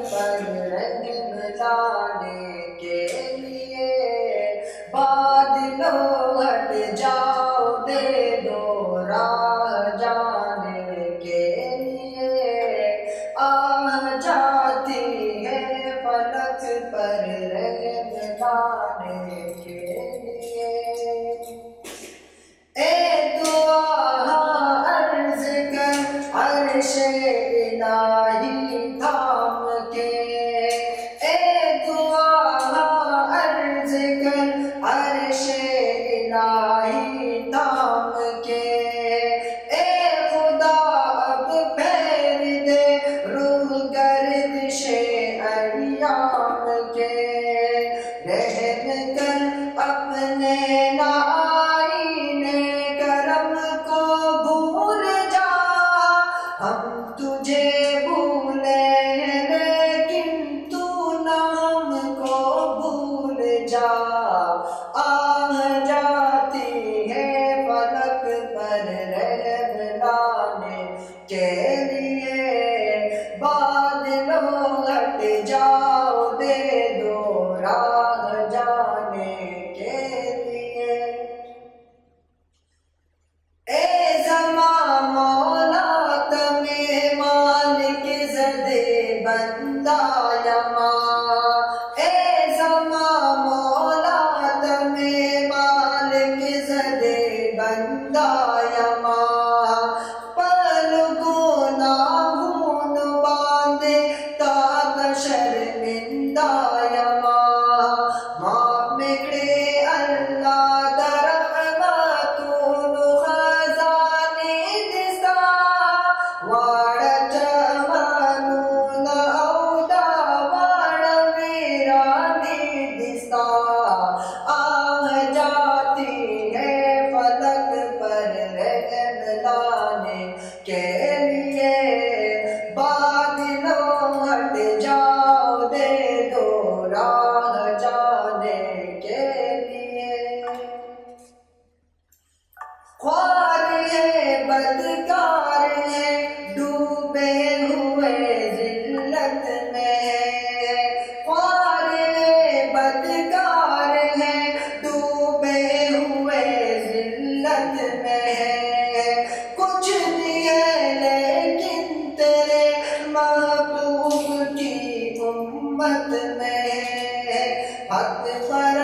पर रंग मिलाने के लिए। बादलों हट जाओ, दे दो राह जाने के लिए। आ जाती है फलक पर रंग मिलाने के लिए। ए दुआ अर्ज कर अर्शे इलाही थाम के। ए दुआ अर्ज कर अर्शे इलाही थाम के। ए खुदा अब फेर दे रूह गर्दिशे अय्याम के। रहम कर अपने आईने करम को भूल जा। हम तुझे भूले लेकिन तू नाम को भूल जा। आह जाती है फलक पर रहम लाने के लिए। बादलों हट जाओ, दे दो राह जाने के लिए। ए ज़मा मौला तमे मालिक ज़दे बंदा यमा। ए ज़मा मौला तमे मालिक ज़दे बंदा यमा। पल गुनाहून बांधे ताक शर्मिंदा यमा। माँ मिले अल्लाह दरहमतून खजाने दिसा। वाड़ चमनून औदा वाड़ वीरानी दिसा। आह जाती है फलक पर रहम लाने के लिए। बादलों हट जाओ, दे दो राह जाने के लिए। ख्वार है बदकार है डूबे हुए जिल्लत में। ख्वार है बदकार है डूबे हुए जिल्लत में। कुछ दिए लेकिन तेरे महबूब की उम्मत में। हक पर